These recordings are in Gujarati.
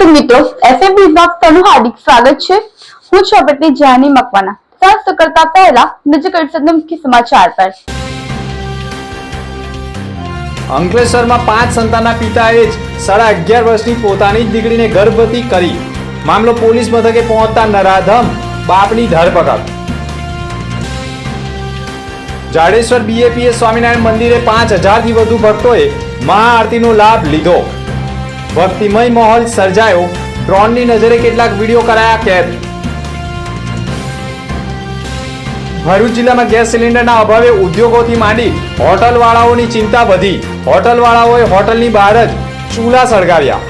દર્શક મિત્રો, એફએમ વિભાગ તનું હાર્દિક સ્વાગત છે। હું છું આપણી જાની મકવાના। સ્વાગત કરતા પહેલા નજર કરીશું મુખ્ય સમાચાર પર। અંકલેશ્વરમાં 5 સંતાનના પિતાએ જ 11.5 વર્ષની પોતાની જ દીકરીને ગર્ભવતી કરી। મામલો પોલીસ મથકે પહોંચતા નરાધમ બાપની ધરપકડ। જાડેશ્વર બીએપીએસ સ્વામિનારાયણ મંદિરે 5000 થી વધુ ભક્તોએ મહાઆરતીનો લાભ લીધો। ભક્તિમય માહોલ સર્જાયો। ડ્રોનની નજરે કેટલાક વિડીયો કરાયા કેદ। ભરૂચ જિલ્લામાં ગેસ સિલિન્ડરના અભાવે ઉદ્યોગોથી માંડી હોટલવાળાઓની ચિંતા વધી। હોટલવાળાઓએ હોટલની બહાર જ ચૂલા સળગાવ્યા।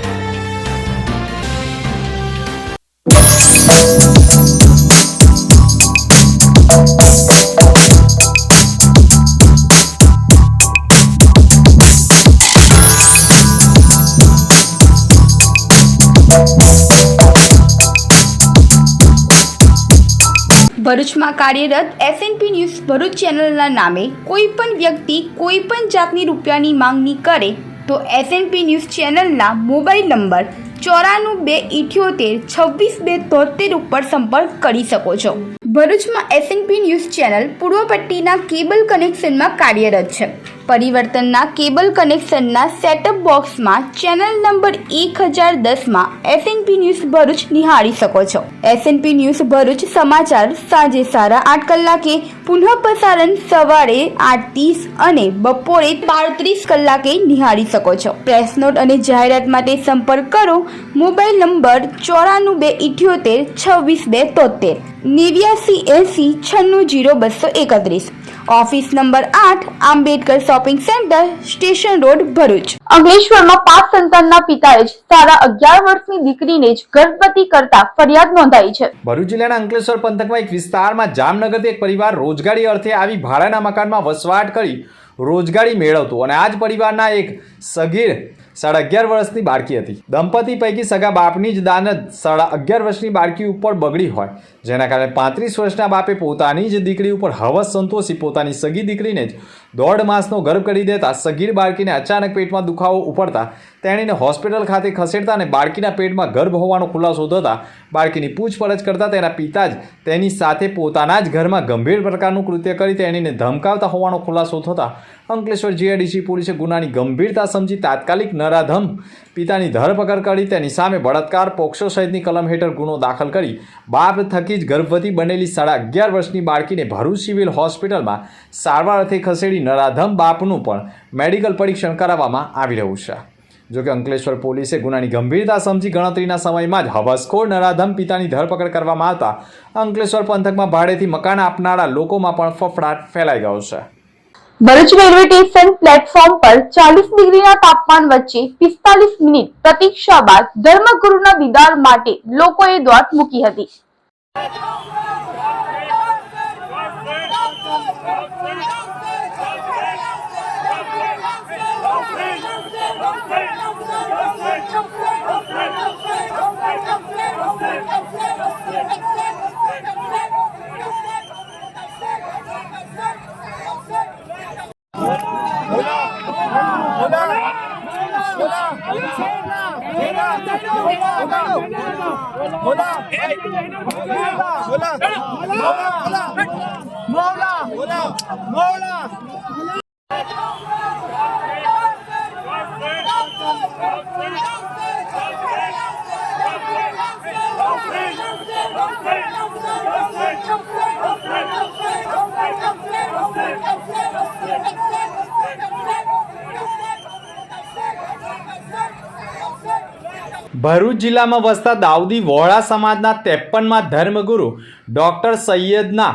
ભરૂચમાં કાર્યરત એસએનપી ન્યૂઝ ભરૂચ ચેનલના નામે કોઈ પણ વ્યક્તિ કોઈ પણ જાતની રૂપિયાની માંગણી કરે તો એસએનપી ન્યૂઝ ચેનલના મોબાઈલ નંબર 9428262273 ઉપર સંપર્ક કરી શકો છો। ભરૂચમાં એસએનપી ન્યૂઝ ચેનલ પૂર્વ પટ્ટીના કેબલ કનેક્શનમાં કાર્યરત છે। પરિવર્તનના કેબલ કનેક્શનના સેટઅપ બોક્સમાં ચેનલ નંબર 1010માં એસએનપી ન્યૂઝ ભરૂચ નિહાળી શકો છો। એસએનપી ન્યૂઝ ભરૂચ સમાચાર સાંજે 8:30 કલાકે, પુનઃ પ્રસારણ સવારે 8:30 અને બપોરે 12:30 કલાકે નિહાળી શકો છો। પ્રેસ નોટ અને જાહેરાત માટે સંપર્ક કરો mobile number 9428262273 8980960231। Office number 8 Ambedkar shopping centre station road Bharuch. અંકલેશ્વરમાં 5 સંતાનના પિતાએ જ 11.5 વર્ષની દીકરીને જ ગર્ભવતી કરતા ફરિયાદ નોંધાઈ છે। ભરૂચ જિલ્લાના અંકલેશ્વર પંથકમાં એક વિસ્તારમાં જામનગરથી એક પરિવાર રોજગારી અર્થે આવી ભાડાના મકાનમાં વસવાટ કરી રોજગારી મેળવતું અને આ જ પરિવારના એક સગીર 11.5 વર્ષની બાળકી હતી। દંપતી પૈકી સગા બાપની જ દાનત 11.5 વર્ષની બાળકી ઉપર બગડી હોય, જેના કારણે 35 વર્ષના બાપે પોતાની જ દીકરી ઉપર હવસ સંતોષી પોતાની સગી દીકરીને જ 1.5 માસનો ગર્ભ કરી દેતા સગીર બાળકીને અચાનક પેટમાં દુખાવો ઉપડતા તેણીને હોસ્પિટલ ખાતે ખસેડતા અને બાળકીના પેટમાં ગર્ભ હોવાનો ખુલાસો થતા બાળકીની પૂછપરછ કરતા તેના પિતા જ તેની સાથે પોતાના જ ઘરમાં ગંભીર પ્રકારનું કૃત્ય કરી તેણીને ધમકાવતા હોવાનો ખુલાસો થતા અંકલેશ્વર જીઆઈડીસી પોલીસે ગુનાની ગંભીરતા સમજી તાત્કાલિક નરાધમ પિતાની ધરપકડ કરી તેની સામે બળાત્કાર, પોક્સો સહિતની કલમ હેઠળ ગુનો દાખલ કરી બાપ થકી જ ગર્ભવતી બનેલી 11.5 વર્ષની બાળકીને ભરૂચ સિવિલ હોસ્પિટલમાં સારવાર અર્થે ખસેડી નરાધમ બાપનું પણ મેડિકલ પરીક્ષણ કરાવવામાં આવી રહ્યું છે। જોકે અંકલેશ્વર પોલીસે ગુનાની ગંભીરતા સમજી ગણતરીના સમયમાં જ હવસખોર નરાધમ પિતાની ધરપકડ કરવામાં આવતા અંકલેશ્વર પંથકમાં ભાડેથી મકાન આપનારા લોકોમાં પણ ફફડાટ ફેલાઈ ગયો છે। ભરૂચ રેલવે સ્ટેશન પ્લેટફોર્મ પર 40 ડિગ્રીના તાપમાન વચ્ચે 45 મિનિટ પ્રતીક્ષા બાદ ધર્મગુરુના દીદાર માટે લોકોએ દોટ મૂકી હતી। ભરૂચ જિલ્લામાં વસતા દાઉદી વોહરા સમાજના 53માં ધર્મગુરુ ડોક્ટર સૈયદના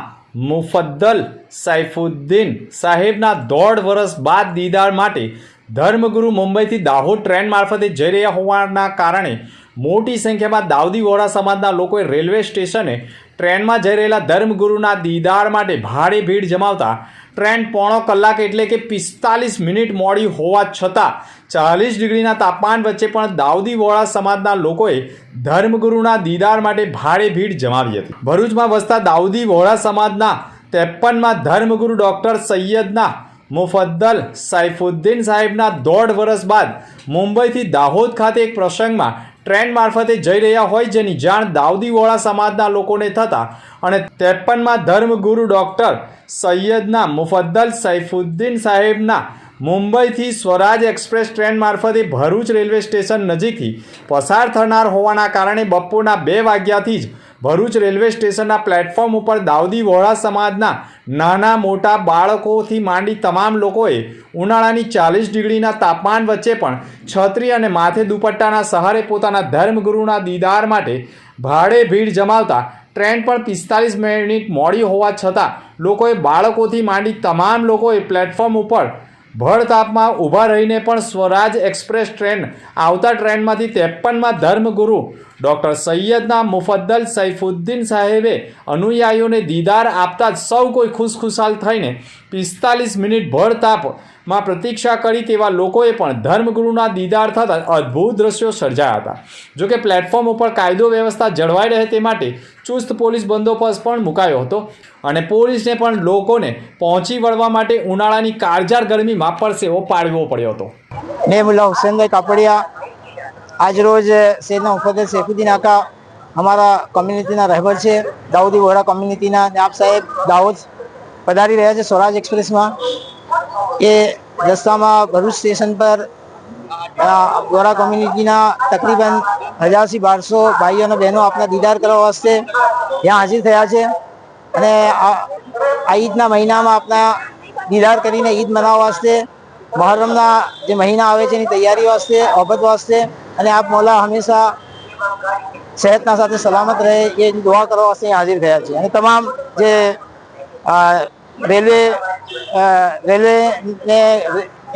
મુફદ્દલ સૈફુદ્દીન સાહેબના 1.5 વર્ષ બાદ દીદાર માટે ધર્મગુરુ મુંબઈથી દાહોદ ટ્રેન મારફતે જઈ રહ્યા હોવાના કારણે મોટી સંખ્યામાં દાઉદી વોહરા સમાજના લોકોએ રેલવે સ્ટેશને ટ્રેનમાં જઈ રહેલા ધર્મગુરુના દીદાર માટે ભારે ભીડ જમાવતા ટ્રેન પોણો કલાક એટલે કે 45 મિનિટ મોડી હોવા છતાં 40 ડિગ્રીના તાપમાન વચ્ચે પણ દાઉદી વોહરા સમાજના લોકોએ ધર્મગુરુના દીદાર માટે ભારે ભીડ જમાવી હતી। ભરૂચમાં વસતા દાઉદી વોહરા સમાજના 53માં ધર્મગુરુ ડોક્ટર સૈયદના મુફદ્દલ સૈફુદ્દીન સાહેબના 1.5 વર્ષ બાદ મુંબઈથી દાહોદ ખાતે એક પ્રસંગમાં ટ્રેન મારફતે જઈ રહ્યા હોય, જેની જાણ દાઉદી વોહરા સમાજના લોકોને થતા અને 53માં ધર્મગુરુ ડૉક્ટર સૈયદના મુફદ્દલ સૈફુદ્દીન સાહેબના મુંબઈથી સ્વરાજ એક્સપ્રેસ ટ્રેન મારફતે ભરૂચ રેલવે સ્ટેશન નજીકથી પસાર થનાર હોવાના કારણે બપોરના 2 વાગ્યાથી જ ભરૂચ રેલવે સ્ટેશનના પ્લેટફોર્મ ઉપર દાઉદી વોહરા સમાજના નાના મોટા બાળકોથી માંડી તમામ લોકોએ ઉનાળાની 40 ડિગ્રીના તાપમાન વચ્ચે પણ છત્રી અને માથે દુપટ્ટાના સહારે પોતાના ધર્મગુરુના દીદાર માટે ભાડે ભીડ જમાવતા ટ્રેન પણ 45 મિનિટ મોડી હોવા છતાં લોકોએ બાળકોથી માંડી તમામ લોકોએ પ્લેટફોર્મ ઉપર ભર તાપમાં ઊભા રહીને પણ સ્વરાજ એક્સપ્રેસ ટ્રેન આવતા ટ્રેનમાંથી 53માં ધર્મગુરુ ડૉક્ટર સૈયદના મુફદ્દલ સૈફુદ્દીન સાહેબે અનુયાયીઓને દીદાર આપતા જ સૌ કોઈ ખુશખુશાલ થઈને 45 મિનિટ ભર તાપમાં પ્રતીક્ષા કરી તેવા લોકોએ પણ ધર્મગુરુના દીદાર થતાં અદ્ભુત દ્રશ્યો સર્જાયા હતા. જોકે પ્લેટફોર્મ ઉપર કાયદો વ્યવસ્થા જળવાઈ રહે તે માટે ચુસ્ત પોલીસ બંદોબસ્ત પણ મુકાયો હતો અને પોલીસને પણ લોકોને પહોંચી વળવા માટે ઉનાળાની કાળઝાળ ગરમીમાં પરસેવો પાડવો પડ્યો હતો. मैं मुल्ला हुसैन कापड़िया आज रोज सैदना मुफद्दल सैफुद्दीन आका हमारा कम्युनिटीना रहबर છે દાઉદી વોહરા કમ્યુનિટીના આપ સાહેબ દાહોદ પધારી રહ્યા છે સ્વરાજ એક્સપ્રેસમાં. એ રસ્તામાં ભરૂચ સ્ટેશન પર વોહરા કમ્યુનિટીના તકરીબન 1000થી 1200 ભાઈઓ અને બહેનો આપના દીદાર કરવા વાસ્તે यहाँ હાજર થયા છે અને આ ઈદના મહિનામાં આપના દીદાર કરીને ઈદ મનાવવા વાસ્તે मुहर्रमना जो महीना आवे છે એની તૈયારી વાસ્તે ઓબત વાસ્તે અને આપ મૌલા હંમેશા સેહતના સાથે સલામત રહે એ દુઆ કરવા વાસ્તે હાજર થયા છે અને તમામ જે રેલવે ને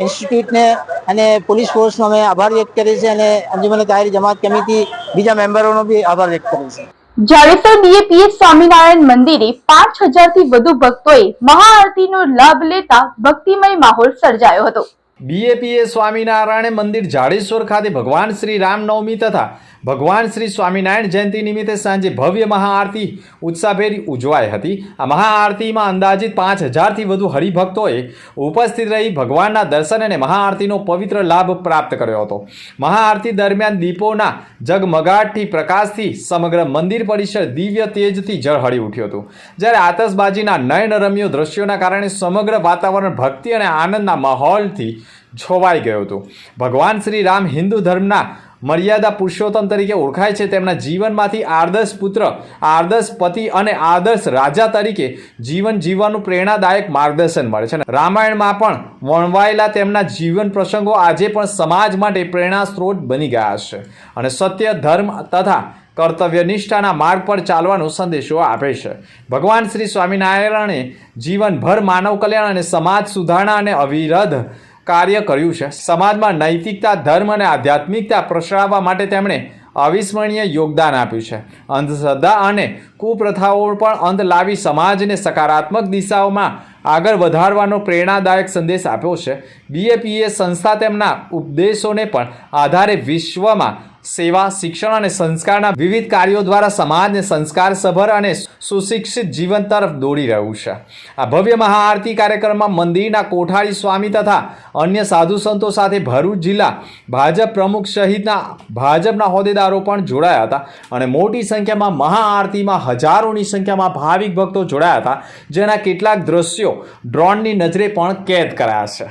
ઇન્સ્ટિટ્યૂટને અને પોલીસ ફોર્સનો અમે આભાર વ્યક્ત કરીએ છીએ અને અંજુમન તાહિરી જમાત કમિટી બીજા મેમ્બરોનો બી આભાર વ્યક્ત કરીએ છીએ. જાડેસર બીએપીએસ સ્વામિનારાયણ મંદિરે 5000 થી વધુ ભક્તોએ મહાઆરતીનો લાભ લેતા ભક્તિમય માહોલ સર્જાયો હતો. બીએપીએસ સ્વામિનારાયણ મંદિર જાડેશ્વર ખાતે ભગવાન શ્રી રામનવમી તથા ભગવાન શ્રી સ્વામિનારાયણ જયંતિ નિમિત્તે સાંજે ભવ્ય મહાઆરતી ઉત્સાહભેર ઉજવાઈ હતી. આ મહાઆરતીમાં અંદાજિત 5000 થી વધુ હરિભક્તોએ ઉપસ્થિત રહી ભગવાનના દર્શન અને મહાઆરતીનો પવિત્ર લાભ પ્રાપ્ત કર્યો હતો. મહાઆરતી દરમિયાન દીપોના જગમગાટથી પ્રકાશથી સમગ્ર મંદિર પરિસર દિવ્ય તેજથી ઝળહળી ઉઠ્યું હતું. જ્યારે આતશબાજીના નયનરમ્ય દ્રશ્યોના કારણે સમગ્ર વાતાવરણ ભક્તિ અને આનંદના માહોલથી છવાઈ ગયું હતું. ભગવાન શ્રી રામ હિન્દુ ધર્મના મર્યાદા પુરુષોત્તમ તરીકે ઓળખાય છે. તેમના જીવનમાંથી આદર્શ પુત્ર, આદર્શ પતિ અને આદર્શ રાજા તરીકે જીવન જીવવાનું પ્રેરણાદાયક માર્ગદર્શન મળે છે. રામાયણમાં પણ વર્ણવાયેલા તેમના જીવન પ્રસંગો આજે પણ સમાજ માટે પ્રેરણા સ્ત્રોત બની ગયા છે અને સત્ય, ધર્મ તથા કર્તવ્યનિષ્ઠાના માર્ગ પર ચાલવાનો સંદેશો આપે છે. ભગવાન શ્રી સ્વામિનારાયણે જીવનભર માનવ કલ્યાણ અને સમાજ સુધારણા અને અવિરત કાર્ય કર્યું છે. સમાજમાં નૈતિકતા, ધર્મ અને આધ્યાત્મિકતા પ્રસરાવવા માટે તેમણે અવિસ્મરણીય યોગદાન આપ્યું છે. અંધશ્રદ્ધા અને કુપ્રથાઓ પણ અંત લાવી સમાજને સકારાત્મક દિશાઓમાં આગળ વધારવાનો પ્રેરણાદાયક સંદેશ આપ્યો છે. બીએપીએસ સંસ્થા તેમના ઉપદેશોને પણ આધારે વિશ્વમાં સેવા, શિક્ષણ અને સંસ્કારના વિવિધ કાર્યો દ્વારા સમાજને સંસ્કારસભર અને સુશિક્ષિત જીવન તરફ દોરી રહ્યું છે. આ ભવ્ય મહાઆરતી કાર્યક્રમમાં મંદિરના કોઠારી સ્વામી તથા અન્ય સાધુ સંતો સાથે ભરૂચ જિલ્લા ભાજપ પ્રમુખ સહિતના ભાજપના હોદ્દેદારો પણ જોડાયા હતા અને મોટી સંખ્યામાં મહાઆરતીમાં હજારોની સંખ્યામાં ભાવિક ભક્તો જોડાયા હતા, જેના કેટલાક દ્રશ્યો ડ્રોનની નજરે પણ કેદ કરાયા છે.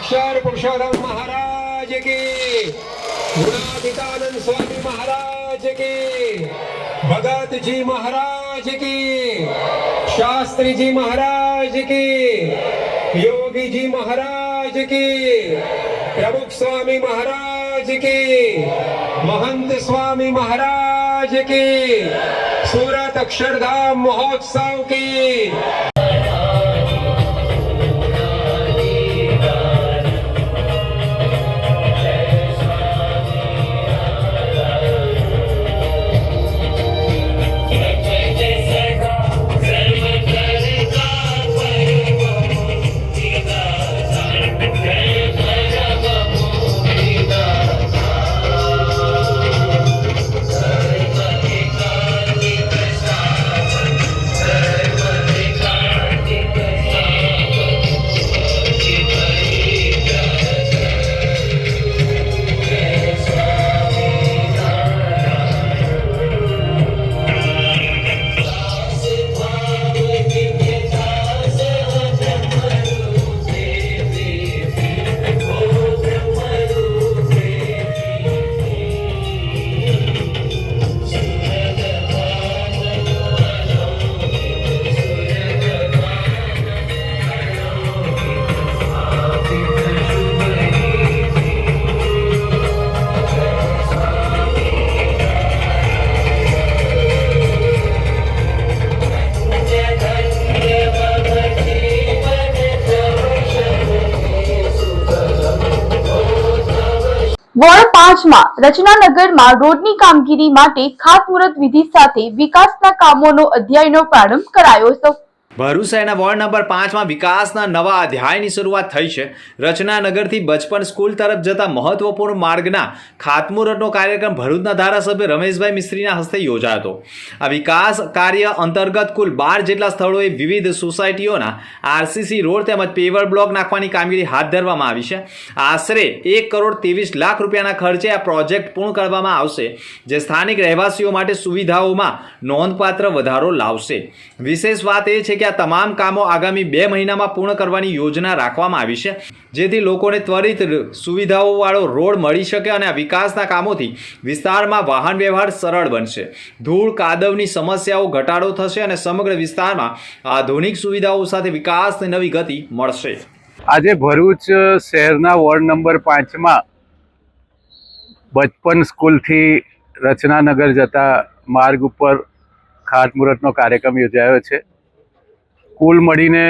अक्षर पुरुषोत्तम महाराज की, गुणातीतानंद स्वामी महाराज की, भगत जी महाराज की, शास्त्री जी महाराज की, योगी जी महाराज की, प्रमुख स्वामी महाराज की, महंत स्वामी महाराज की, सूरत अक्षरधाम महोत्सव की। વોર્ડ 5માં રચનાનગરમાં રોડની કામગીરી માટે ખાતમુહૂર્ત વિધિ સાથે વિકાસના કામોનો અધ્યાયનો પ્રારંભ કરાયો હતો. ભરૂચ શહેરના વોર્ડ નંબર 5માં વિકાસના નવા અધ્યાયની શરૂઆત થઈ છે. રચનાનગરથી બચપન સ્કૂલ તરફ જતા મહત્વપૂર્ણ માર્ગના ખાતમુહૂર્તનો કાર્યક્રમ ભરૂચના ધારાસભ્ય રમેશભાઈ મિસ્ત્રીના હસ્તે યોજાયો હતો. આ વિકાસ કાર્ય અંતર્ગત કુલ 12 જેટલા સ્થળોએ વિવિધ સોસાયટીઓના આરસીસી રોડ તેમજ પેવર બ્લોક નાખવાની કામગીરી હાથ ધરવામાં આવી છે. આશરે 1 કરોડ 23 લાખ રૂપિયાના ખર્ચે આ પ્રોજેક્ટ પૂર્ણ કરવામાં આવશે, જે સ્થાનિક રહેવાસીઓ માટે સુવિધાઓમાં નોંધપાત્ર વધારો લાવશે. વિશેષ વાત એ છે કે આ તમામ કામો આગામી 2 મહિનામાં પૂર્ણ કરવાની યોજના રાખવામાં આવી છે, જેથી લોકોને ત્વરિત સુવિધાઓવાળો રોડ મળી શકે અને આ વિકાસના કામોથી વિસ્તારમાં વાહન વ્યવહાર સરળ બનશે. ધૂળ કાદવની સમસ્યાઓ ઘટાડો થશે અને સમગ્ર વિસ્તારમાં આધુનિક સુવિધાઓ સાથે વિકાસને નવી ગતિ મળશે. આજે ભરૂચ શહેરના વોર્ડ નંબર 5માં બચપન સ્કૂલથી રચનાનગર જતા માર્ગ ઉપર ખાતમુહૂર્તનો કાર્યક્રમ યોજાયો છે. કુલ મળીને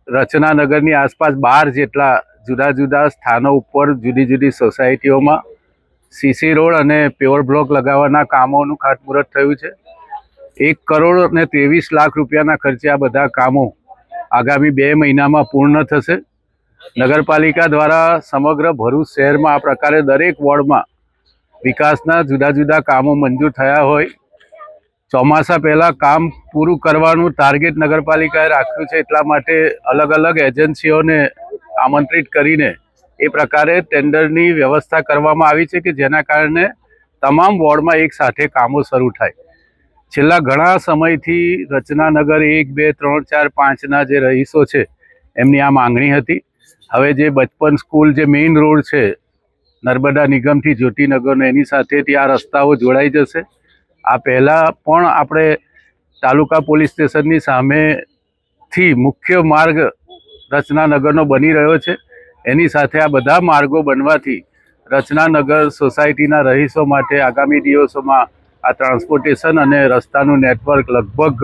રચનાનગરની આસપાસ 12 જેટલા જુદા જુદા સ્થાનો ઉપર જુદી જુદી સોસાયટીઓમાં સીસી રોડ અને પેવર બ્લોક લગાવવાના કામોનું ખાતમુહૂર્ત થયું છે. 1 કરોડ અને 23 લાખ રૂપિયાના ખર્ચે આ બધા કામો આગામી 2 મહિનામાં પૂર્ણ થશે. નગરપાલિકા દ્વારા સમગ્ર ભરૂચ શહેરમાં આ પ્રકારે દરેક વોર્ડમાં વિકાસના જુદા જુદા કામો મંજૂર થયા હોય. ચોમાસા પહેલાં કામ પૂરું કરવાનું ટાર્ગેટ નગરપાલિકાએ રાખ્યું છે, એટલા માટે અલગ અલગ એજન્સીઓને આમંત્રિત કરીને એ પ્રકારે ટેન્ડરની વ્યવસ્થા કરવામાં આવી છે કે જેના કારણે તમામ વોર્ડમાં એક સાથે કામો શરૂ થાય. છેલ્લા ઘણા સમયથી રચનાનગર 1, 2, 3, 4, 5ના જે રહીશો છે એમની આ માંગણી હતી. હવે જે બચપન સ્કૂલ જે મેઇન રોડ છે નર્મદા નિગમથી જ્યોતિનગરનો, એની સાથેથી આ રસ્તાઓ જોડાઈ જશે. આ પહેલાં પણ આપણે તાલુકા પોલીસ સ્ટેશનની સામેથી મુખ્ય માર્ગ રચનાનગરનો બની રહ્યો છે. એની સાથે આ બધા માર્ગો બનવાથી રચનાનગર સોસાયટીના રહીશો માટે આગામી દિવસોમાં આ ટ્રાન્સપોર્ટેશન અને રસ્તાનું નેટવર્ક લગભગ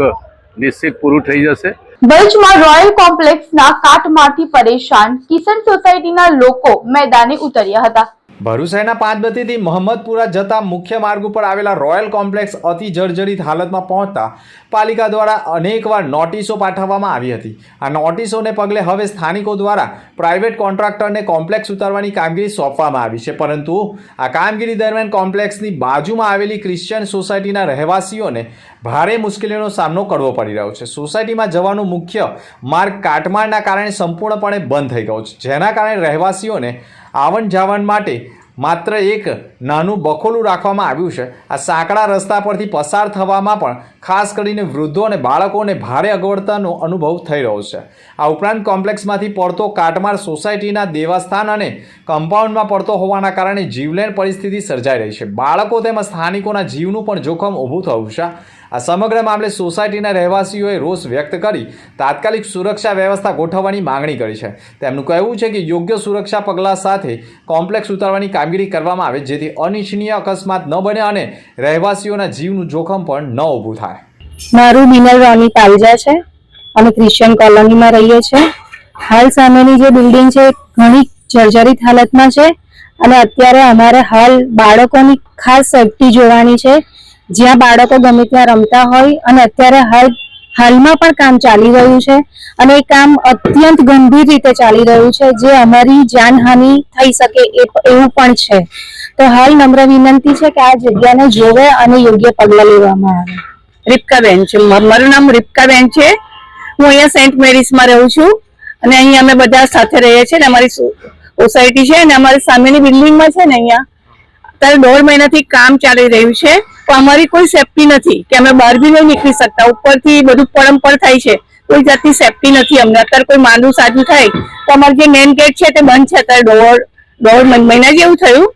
નિશ્ચિત પૂરું થઈ જશે. ભરૂચમાં રોયલ કોમ્પ્લેક્સના કાટમાળથી પરેશાન કિશન સોસાયટીના લોકો મેદાને ઉતર્યા હતા. ભરૂચ શહેરના પાંચબત્તીથી મહમ્મદપુરા જતા મુખ્ય માર્ગ ઉપર આવેલા રોયલ કોમ્પ્લેક્સ અતિ જર્જરિત હાલતમાં પહોંચતા પાલિકા દ્વારા અનેકવાર નોટિસો પાઠવવામાં આવી હતી. આ નોટિસોને પગલે હવે સ્થાનિકો દ્વારા પ્રાઇવેટ કોન્ટ્રાક્ટરને કોમ્પ્લેક્સ ઉતારવાની કામગીરી સોંપવામાં આવી છે, પરંતુ આ કામગીરી દરમિયાન કોમ્પ્લેક્સની બાજુમાં આવેલી ક્રિશ્ચિયન સોસાયટીના રહેવાસીઓને ભારે મુશ્કેલીનો સામનો કરવો પડી રહ્યો છે. સોસાયટીમાં જવાનો મુખ્ય માર્ગ કાટમાળના કારણે સંપૂર્ણપણે બંધ થઈ ગયો છે, જેના કારણે રહેવાસીઓને આવન જાવન માટે માત્ર એક નાનું બખોલું રાખવામાં આવ્યું છે. આ સાંકડા રસ્તા પરથી પસાર થવામાં પણ ખાસ કરીને વૃદ્ધો અને બાળકોને ભારે અગવડતાનો અનુભવ થઈ રહ્યો છે. આ ઉપરાંત કોમ્પ્લેક્સમાંથી પડતો કાટમાળ સોસાયટીના દેવસ્થાન અને કમ્પાઉન્ડમાં પડતો હોવાના કારણે જીવલેણ પરિસ્થિતિ સર્જાઈ રહી છે. બાળકો તેમજ સ્થાનિકોના જીવનું પણ જોખમ ઊભું થયું છે. આ સમગ્ર મામલે સોસાયટીના રહેવાસીઓએ રોષ વ્યક્ત કરી તાત્કાલિક સુરક્ષા વ્યવસ્થા ગોઠવવાની માંગણી કરી છે. તેમનું કહેવું છે કે યોગ્ય સુરક્ષા પગલાં સાથે કોમ્પ્લેક્સ ઉતારવાની કામગીરી કરવામાં આવે જેથી અનિચ્છનીય અકસ્માત ન બને અને રહેવાસીઓના જીવનું જોખમ પણ ન ઊભું થાય. મારું મિનલ રોની પાલજા છે. અમે ક્રિશ્ચિયન કોલોનીમાં રહીએ છીએ. હાલ સામેની જે બિલ્ડિંગ છે ઘણી જર્જરિત હાલતમાં છે અને અત્યારે અમારે હાલ બાળકોની ખાસ સેફટી જોવાની છે. જ્યાં બાળકો ગમે ત્યાં રમતા હોય અને અત્યારે હાલમાં પણ કામ ચાલી રહ્યું છે અને એ કામ અત્યંત ગંભીર રીતે ચાલી રહ્યું છે જે અમારી જાનહાનિ થઈ શકે એવું પણ છે. તો હાલ નમ્ર વિનંતી છે કે આ જગ્યાને જોવે અને યોગ્ય પગલાં લેવામાં આવે. રિપકાબેન છે. મારું નામ રિપકાબેન છે. હું અહીંયા સેન્ટ મેરીસમાં રહું છું અને અહીં અમે બધા સાથે રહીએ છીએ ને અમારી સોસાયટી છે ને અમારી સામેની બિલ્ડિંગમાં છે ને અહીંયા અત્યારે 1.5 મહિનાથી કામ ચાલી રહ્યું છે પણ અમારી કોઈ સેફટી નથી કે અમે બહાર બી નહીં નીકળી શકતા. ઉપરથી બધું પડમપડ થાય છે, કોઈ જાતની સેફટી નથી અમને. અત્યારે કોઈ માંદું સાજું થાય તો અમારો જે મેઇન ગેટ છે તે બંધ છે. અત્યારે 1.5 મહિના જેવું થયું.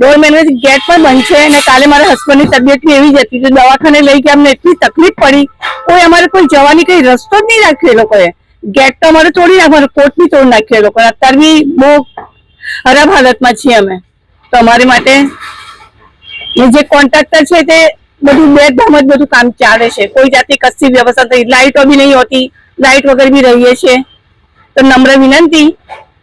1.5 મહિનાથી ગેટ પણ બંધ છે અને કાલે મારા હસબન્ડની તબિયત એવી જ હતી કે દવાખાને લઈ ગયા. અમને એટલી તકલીફ પડી, કોઈ અમારે કોઈ જવાની કઈ રસ્તો જ નહીં રાખ્યો એ લોકોએ. ગેટ તો અમારે તોડી નાખવાનો, કોટ બી તોડી નાખ્યો એ લોકોએ. અત્યારે બી બહુ ખરાબ હાલતમાં છીએ અમે. તો અમારી માટે જે કોન્ટ્રાક્ટર છે તે બધું બેધામ જ બધું કામ ચાલે છે. કોઈ જાતની કશી વ્યવસ્થા થઈ, લાઇટો બી નહીં હોતી, લાઇટ વગર બી રહીએ છીએ. તો નમ્ર વિનંતી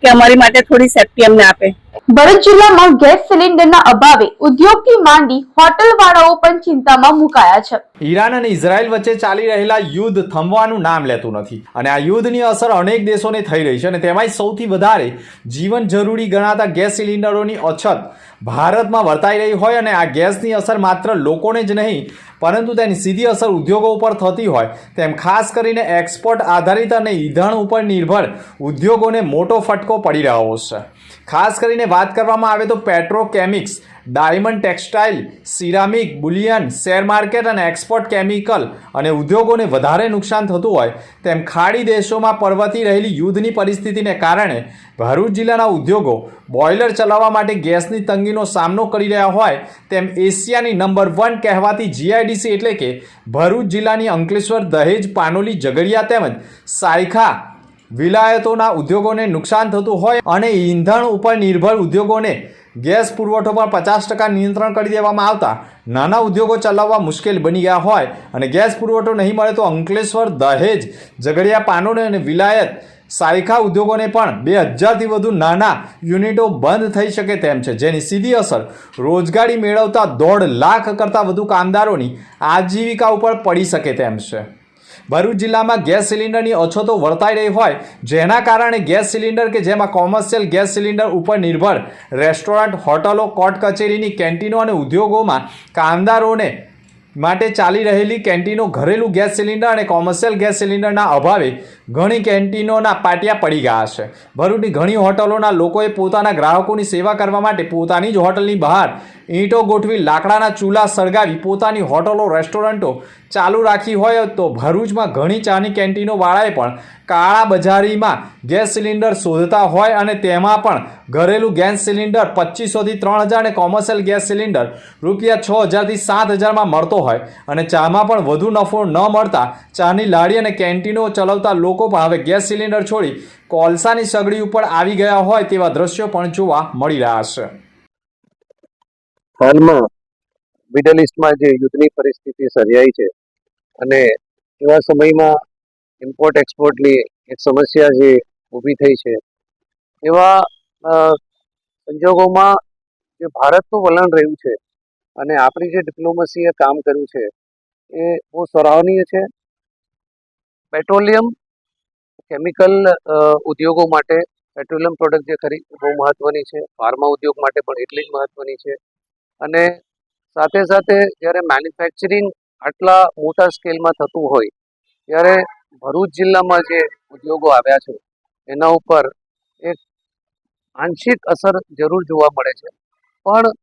કે અમારી માટે થોડી સેફટી અમને આપે. ભરૂચ જિલ્લામાં ગેસ સિલિન્ડરના અભાવે ઉદ્યોગથી માંડી હોટલવાળાઓ પણ ચિંતામાં મુકાયા છે. ઈરાન અને ઇઝરાયલ વચ્ચે ચાલી રહેલા યુદ્ધ થમવાનું નામ લેતું નથી અને આ યુદ્ધની અસર અનેક દેશોને થઈ રહી છે અને તેમાંય સૌથી વધારે જીવન જરૂરી ગણાતા ગેસ સિલિન્ડરોની અછત ભારતમાં વર્તાઈ રહી હોય અને આ ગેસની અસર માત્ર લોકોને જ નહીં પરંતુ તેની સીધી અસર ઉદ્યોગો ઉપર થતી હોય તેમ ખાસ કરીને એક્સપોર્ટ આધારિત અને ઈંધણ ઉપર નિર્ભર ઉદ્યોગોને મોટો ફટકો પડી રહ્યો છે. ખાસ કરીને વાત કરવામાં આવે તો petrochemicals, diamond textile, ceramic, bullion, share market અને એક્સપોર્ટ કેમિકલ અને ઉદ્યોગોને વધારે નુકસાન થતું હોય તેમ ખાડી દેશોમાં પર્વતી રહેલી યુદ્ધની પરિસ્થિતિને કારણે ભરૂચ જિલ્લાના ઉદ્યોગો બોઇલર ચલાવવા માટે ગેસની તંગીનો સામનો કરી રહ્યા હોય તેમ એશિયાની નંબર 1 કહેવાતી જીઆઈડીસી એટલે કે ભરૂચ જિલ્લાની અંકલેશ્વર, દહેજ, પાનોલી, ઝઘડિયા તેમજ સાયખા વિલાયતોના ઉદ્યોગોને નુકસાન થતું હોય અને ઈંધણ ઉપર નિર્ભર ઉદ્યોગોને ગેસ પુરવઠો પર 50% નિયંત્રણ કરી દેવામાં આવતા નાના ઉદ્યોગો ચલાવવા મુશ્કેલ બની ગયા હોય અને ગેસ પુરવઠો નહીં મળે તો અંકલેશ્વર, દહેજ, ઝઘડિયા, પાનોલી અને વિલાયત સાયખા ઉદ્યોગોને પણ 2000થી વધુ નાના યુનિટો બંધ થઈ શકે તેમ છે, જેની સીધી અસર રોજગારી મેળવતા 1.5 લાખ કરતાં વધુ કામદારોની આજીવિકા ઉપર પડી શકે તેમ છે. ભરૂચ જિલ્લામાં ગેસ સિલિન્ડરની અછતો વર્તાઈ રહી હોય જેના કારણે ગેસ સિલિન્ડર કે જેમાં કોમર્શિયલ ગેસ સિલિન્ડર ઉપર નિર્ભર રેસ્ટોરન્ટ, હોટલો, કોર્ટ કચેરીની કેન્ટીનો અને ઉદ્યોગોમાં કામદારોને માટે ચાલી રહેલી કેન્ટીનો ઘરેલું ગેસ સિલિન્ડર અને કોમર્શિયલ ગેસ સિલિન્ડરના અભાવે ઘણી કેન્ટીનોના પાટિયા પડી ગયા છે. ભરૂચની ઘણી હોટલોના લોકોએ પોતાના ગ્રાહકોની સેવા કરવા માટે પોતાની જ હોટલની બહાર ઈંટો ગોઠવી લાકડાના ચૂલા સળગાવી પોતાની હોટલો, રેસ્ટોરન્ટો ચાલુ રાખી હોય તો ભરૂચમાં ઘણી ચાની કેન્ટીનોવાળાએ પણ કાળા બજારીમાં ગેસ સિલિન્ડર શોધતા હોય અને તેમાં પણ ઘરેલું ગેસ સિલિન્ડર 2500થી 3000 અને કોમર્શિયલ ગેસ સિલિન્ડર રૂપિયા 6000થી 7000માં મળતો હોય અને ચામાં પણ વધુ નફો ન મળતા ચાની લારી અને કેન્ટીનો ચલાવતા લોકો પણ હવે ગેસ સિલિન્ડર છોડી કોલસાની સગડી ઉપર આવી ગયા હોય તેવા દ્રશ્યો પણ જોવા મળી રહ્યા છે. હાલમાં મિડલ ઇસ્ટમાં જે યુદ્ધની પરિસ્થિતિ સર્જાઈ છે અને એવા સમયમાં ઇમ્પોર્ટ એક્સપોર્ટની એક સમસ્યા જે ઊભી થઈ છે એવા સંજોગોમાં જે ભારતનું વલણ રહ્યું છે અને આપણી જે ડિપ્લોમસીએ કામ કર્યું છે એ બહુ સરાહનીય છે. પેટ્રોલિયમ કેમિકલ ઉદ્યોગો માટે પેટ્રોલિયમ પ્રોડક્ટ જે ખરી બહુ મહત્ત્વની છે. ફાર્મા ઉદ્યોગ માટે પણ એટલી જ મહત્ત્વની છે અને સાથે સાથે જ્યારે મેન્યુફેક્ચરિંગ આટલા મોટા સ્કેલમાં થતું હોય ત્યારે ભરૂચ જિલ્લામાં જે ઉદ્યોગો આવ્યા છે એના ઉપર એક આંશિક અસર જરૂર જોવા મળે છે. પણ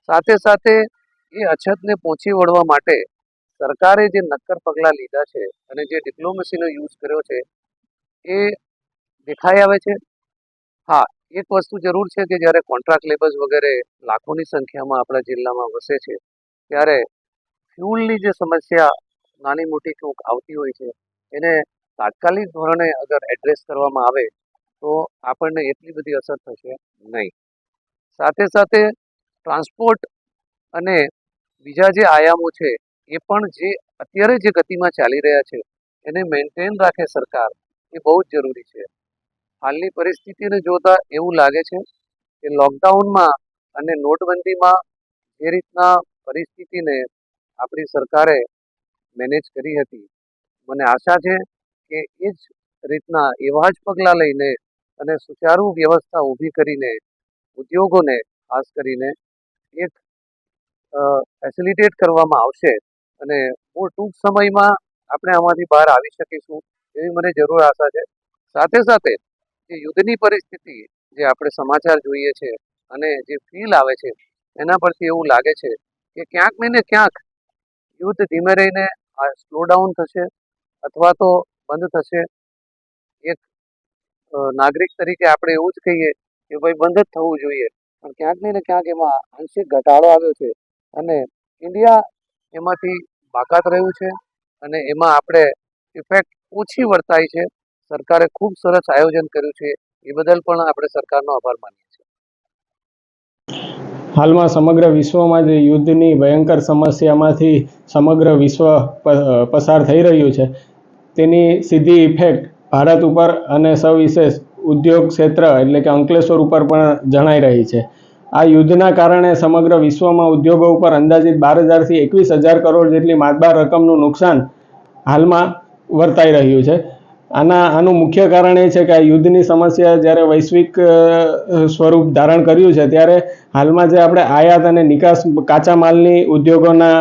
સાથે સાથે એ અછતને પહોંચી વળવા માટે સરકારે જે નક્કર પગલાં લીધા છે અને જે ડિપ્લોમસીનો યુઝ કર્યો છે એ દેખાઈ આવે છે. હા, એક વસ્તુ જરૂર છે કે જ્યારે કોન્ટ્રાક્ટ લેબર્સ વગેરે લાખોની સંખ્યામાં આપણા જિલ્લામાં વસે છે ત્યારે ફ્યુલની જે સમસ્યા નાની મોટી કોક આવતી હોય છે એને તાત્કાલિક ધોરણે અગર એડ્રેસ કરવામાં આવે તો આપણને એટલી બધી અસર થશે નહીં. સાથે સાથે ટ્રાન્સપોર્ટ અને બીજા જે આયામો છે એ પણ જે અત્યારે જે ગતિમાં ચાલી રહ્યા છે એને મેન્ટેન રાખે સરકાર, એ બહુ જ જરૂરી છે. હાલની પરિસ્થિતિને જોતા એવું લાગે છે કે લોકડાઉનમાં અને નોટબંધીમાં જે રીતના પરિસ્થિતિને આપણી સરકારે મેનેજ કરી હતી, મને આશા છે કે એ જ રીતના એવા જ પગલાં લઈને અને સુચારુ વ્યવસ્થા ઊભી કરીને ઉદ્યોગોને ખાસ કરીને એક ફેસિલિટેટ કરવામાં આવશે અને બહુ ટૂંક સમયમાં આપણે આમાંથી બહાર આવી શકીશું એવી મને જરૂર આશા છે. સાથે સાથે જે યુદ્ધની પરિસ્થિતિ જે આપણે સમાચાર જોઈએ છે અને જે ફીલ આવે છે એના પરથી એવું લાગે છે કે ક્યાંક ને ક્યાંક યુદ્ધ ધીમે રહીને સ્લો ડાઉન થશે અથવા તો બંધ થશે. એક નાગરિક તરીકે આપણે એવું જ કહીએ કે ભાઈ બંધ જ થવું જોઈએ, પણ ક્યાંક ને ક્યાંક એમાં આંશિક ઘટાડો આવ્યો છે અને ઇન્ડિયા એમાંથી બાકાત રહ્યું છે અને એમાં આપણે ઇફેક્ટ ઓછી વર્તાય છે. સરકારે ખૂબ સરસ આયોજન કર્યું છે, એ બદલ પણ આપણે સરકારનો આભાર માનીએ છીએ. હાલમાં સમગ્ર વિશ્વમાં જે યુદ્ધની ભયંકર સમસ્યામાંથી સમગ્ર વિશ્વ પસાર થઈ રહ્યું છે તેની સીધી ઇફેક્ટ ભારત ઉપર અને સવિશેષ ઉદ્યોગ ક્ષેત્ર એટલે કે અંકલેશ્વર ઉપર પણ જણાઈ રહી છે. આ યુદ્ધના કારણે સમગ્ર વિશ્વમાં ઉદ્યોગો ઉપર અંદાજિત 12,000થી 21,000 કરોડ જેટલી માતબાર રકમનું નુકસાન હાલમાં વર્તાઈ રહ્યું છે. આનું મુખ્ય કારણ એ છે કે આ યુદ્ધની સમસ્યા જ્યારે વૈશ્વિક સ્વરૂપ ધારણ કર્યું છે ત્યારે હાલમાં જે આપણે આયાત અને નિકાસ કાચા માલની ઉદ્યોગોના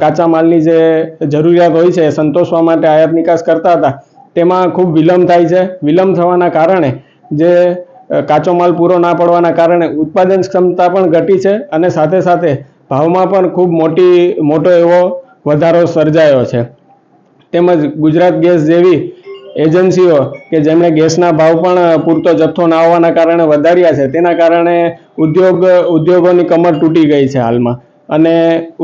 કાચા માલની જે જરૂરિયાત હોય છે એ સંતોષવા માટે આયાત નિકાસ કરતા હતા તેમાં ખૂબ વિલંબ થાય છે. વિલંબ થવાના કારણે જે કાચો માલ પૂરો ના પડવાના કારણે ઉત્પાદન ક્ષમતા પણ ઘટી છે અને સાથે સાથે ભાવમાં પણ ખૂબ મોટો એવો વધારો સર્જાયો છે. તેમજ ગુજરાત ગેસ જેવી એજન્સીઓ કે જેમણે ગેસના ભાવ પણ પૂરતો જથ્થો ના હોવાના કારણે વધાર્યા છે, તેના કારણે ઉદ્યોગોની કમર તૂટી ગઈ છે હાલમાં અને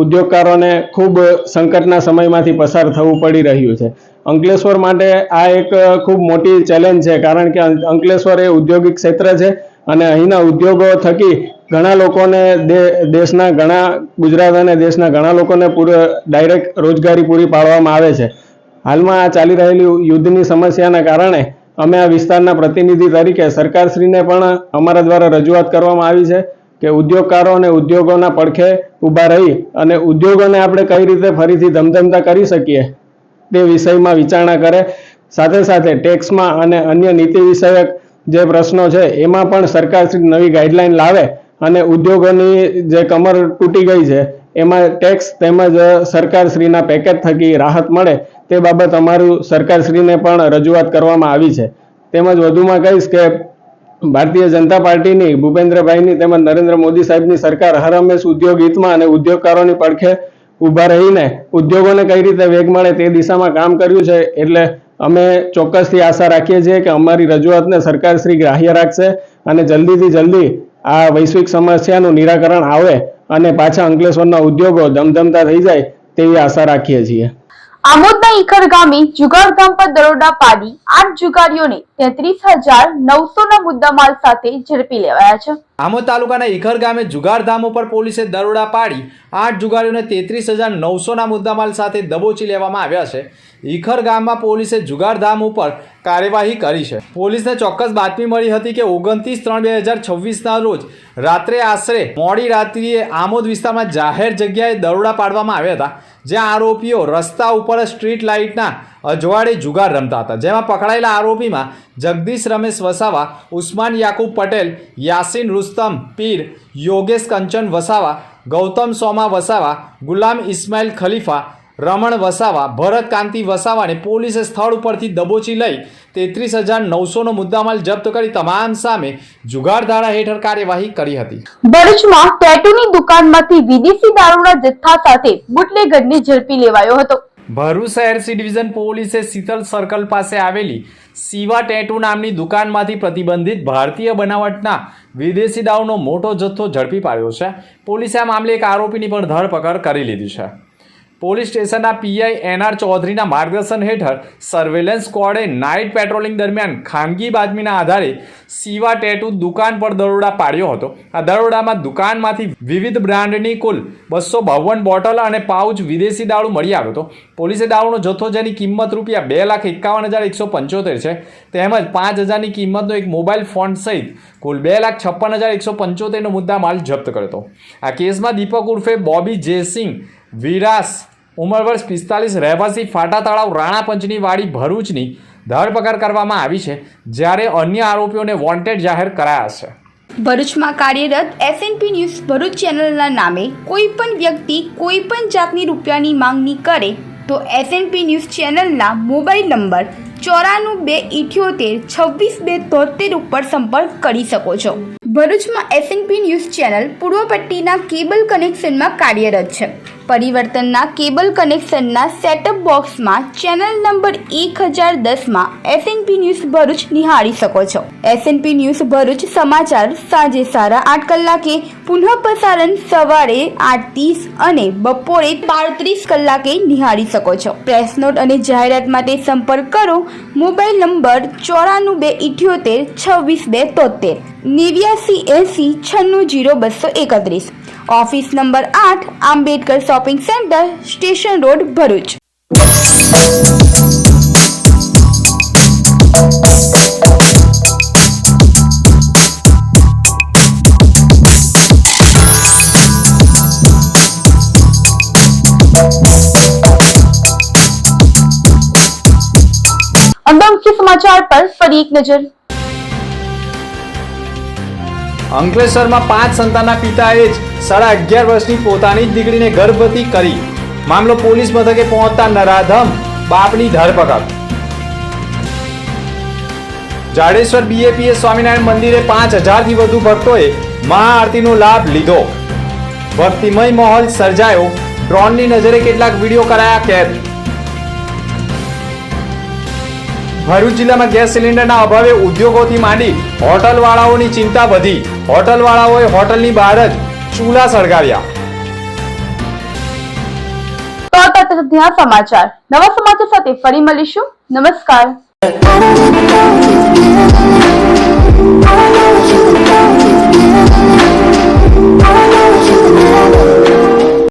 ઉદ્યોગકારોને ખૂબ સંકટના સમયમાંથી પસાર થવું પડી રહ્યું છે. અંકલેશ્વર માટે આ એક ખૂબ મોટી ચેલેન્જ છે, કારણ કે અંકલેશ્વર એ ઔદ્યોગિક ક્ષેત્ર છે અને અહીંના ઉદ્યોગો થકી ઘણા લોકોને ગુજરાત અને દેશના ઘણા લોકોને ડાયરેક્ટ રોજગારી પૂરી પાડવામાં આવે છે. હાલમાં આ ચાલી રહેલી યુદ્ધની સમસ્યાના કારણે અમે આ વિસ્તારના પ્રતિનિધિ તરીકે સરકારશ્રીને પણ અમારા દ્વારા રજૂઆત કરવામાં આવી છે કે ઉદ્યોગકારો અને ઉદ્યોગોના પડખે ઊભા રહી અને ઉદ્યોગોને આપણે કઈ રીતે ફરીથી ધમધમતા કરી શકીએ તે વિષયમાં વિચારણા કરે. સાથે સાથે ટેક્સમાં અને અન્ય નીતિ વિષયક જે પ્રશ્નો છે એમાં પણ સરકારશ્રી નવી ગાઈડલાઈન લાવે અને ઉદ્યોગોની જે કમર તૂટી ગઈ છે એમાં ટેક્સ તેમજ સરકારશ્રીના પેકેજ થકી રાહત મળે તે બાબત અમારું સરકારશ્રીને પણ રજૂઆત કરવામાં આવી છે. તેમજ વધુમાં કહીશ કે ભારતીય જનતા પાર્ટીની ભૂપેન્દ્રભાઈની તેમજ નરેન્દ્ર મોદી સાહેબની સરકાર હર હંમેશ ઉદ્યોગ હિતમાં અને ઉદ્યોગકારોની પડખે ઊભા રહીને ઉદ્યોગોને કઈ રીતે વેગ મળે તે દિશામાં કામ કર્યું છે. એટલે અમે ચોક્કસથી આશા રાખીએ છીએ કે અમારી રજૂઆતને સરકારશ્રી ગ્રાહ્ય રાખશે અને જલ્દીથી જલ્દી આ વૈશ્વિક સમસ્યાનું નિરાકરણ આવે અને પાછા અંકલેશ્વરના ઉદ્યોગો ધમધમતા થઈ જાય તેવી આશા રાખીએ છીએ. આમોદના ઈખર ગામે જુગારધામ પર દરોડા પાડી 8 જુગારીઓને 33,900ના મુદ્દામાલ સાથે ઝડપી લેવાયા છે. આમોદ તાલુકાના ઈખર ગામે જુગારધામ ઉપર પોલીસે દરોડા પાડી 8 જુગારીઓને 33,900ના મુદ્દામાલ સાથે દબોચી લેવામાં આવ્યા છે. ઈખર ગામમાં પોલીસે જુગારધામ ઉપર કાર્યવાહી કરી છે. પોલીસને ચોક્કસ બાતમી મળી હતી કે 29/3/2026ના રોજ રાત્રે આશરે મોડી રાત્રિએ આમોદ વિસ્તારમાં જાહેર જગ્યાએ દરોડા પાડવામાં આવ્યા હતા, જ્યાં આરોપીઓ રસ્તા ઉપર સ્ટ્રીટ લાઇટના અજવાળે જુગાર રમતા હતા. જેમાં પકડાયેલા આરોપીમાં જગદીશ રમેશ વસાવા, ઉસ્માન યાકુબ પટેલ, યાસીન રુસ્તમ પીર, યોગેશ કંચન વસાવા, ગૌતમ સોમા વસાવા, ગુલામ ઇસ્માઇલ ખલીફા, રમણ વસાવા, ભરત કાંતિ વસાવાને પોલીસે સ્થળ ઉપરથી દબોચી લઈ 33,900નો મુદ્દામાલ જપ્ત કરી તમામ સામે જુગાર ધારા હેઠળ કાર્યવાહી કરી હતી. ભરૂચમાં ટેટુની દુકાનમાંથી વિદેશી દારૂના જથ્થા સાથે બુટલેગરને ઝડપી લેવાયો હતો. ભરૂચ શહેર સી ડિવિઝન પોલીસે શીતલ સર્કલ પાસે આવેલી શિવા ટેટુ નામની દુકાનમાંથી પ્રતિબંધિત ભારતીય બનાવટના વિદેશી દારૂનો મોટો જથ્થો ઝડપી પાડ્યો છે. પોલીસે આ મામલે એક આરોપીની પણ ધરપકડ કરી લીધી છે. પોલીસ સ્ટેશનના પીઆઈ એનઆર ચૌધરીના માર્ગદર્શન હેઠળ સર્વેલન્સ સ્ક્વોડે નાઇટ પેટ્રોલિંગ દરમિયાન ખાનગી બાતમીના આધારે શિવા ટેટુ દુકાન પર દરોડા પાડ્યો હતો. આ દરોડામાં દુકાનમાંથી વિવિધ બ્રાન્ડની કુલ 252 બોટલ અને પાઉચ વિદેશી દારૂ મળી આવ્યો હતો. પોલીસે દારૂનો જથ્થો જેની કિંમત ₹2,51,175 છે તેમજ 5,000ની કિંમતનો એક મોબાઈલ ફોન સહિત કુલ ₹2,56,175નો મુદ્દામાલ જપ્ત કર્યો હતો. આ કેસમાં દીપક ઉર્ફે બોબી જયસિંહ વિરાસ ઉંમર વર્ષ 45 રહેવાસી ફાટા તળાવ રાણા પંચની વાડી ભરૂચની ધરપકડ કરવામાં આવી છે, જ્યારે અન્ય આરોપીઓને વોન્ટેડ જાહેર કરાયા છે. ભરૂચમાં કાર્યરત એસએનપી ન્યૂઝ ભરૂચ ચેનલના નામે કોઈ પણ વ્યક્તિ કોઈ પણ જાતની રૂપિયાની માંગણી કરે તો એસએનપી ન્યૂઝ ચેનલના મોબાઈલ નંબર 9428762273 ઉપર સંપર્ક કરી શકો છો. ભરૂચમાં એસએનપી ન્યૂઝ ચેનલ પૂર્વ પટ્ટીના કેબલ કનેક્શનમાં કાર્યરત છે. પરિવર્તનના કેબલ કનેક્શનના સેટઅપ બોક્સમાં ચેનલ નંબર 1010માં એસએનપી ન્યૂઝ ભરૂચ નિહાળી શકો છો. એસએનપી ન્યૂઝ ભરૂચ સમાચાર સાંજે 8:30 કલાકે, પુનઃ પ્રસારણ સવારે 8:30 અને બપોરે 12:30 કલાકે નિહાળી શકો છો. પ્રેસ નોટ અને જાહેરાત માટે સંપર્ક કરો. Mobile number 9428762273 8980960231. Office number 8, Ambedkar shopping centre, station road, Bharuch. મુખ્ય સમાચાર પર ફરી એક નજર. અંકલેશ્વરમાં 5 સંતાનના પિતાએ જ 11.5 વર્ષની પોતાની જ દીકરીને ગર્ભવતી કરી. મામલો પોલીસ મથકે પહોંચતા નરાધમ બાપની ધરપકડ. જાડેશ્વર બીએપીએસ સ્વામિનારાયણ મંદિરે 5,000થી વધુ ભક્તોએ મહાઆરતીનો લાભ લીધો. ભક્તિમય માહોલ સર્જાયો. ડ્રોનની નજરે કેટલાક વિડીયો કરાયા કેદ. ભરૂચ જિલ્લામાં ગેસ સિલિન્ડરના અભાવે ઉદ્યોગોથી માંડી હોટલવાળાઓની ચિંતા વધી. હોટલવાળાઓએ હોટલની બહાર જ ચૂલા સળગાવ્યા. તો ત્યાં સમાચાર. નવા સમાચાર સાથે ફરી મળીશું. નમસ્કાર.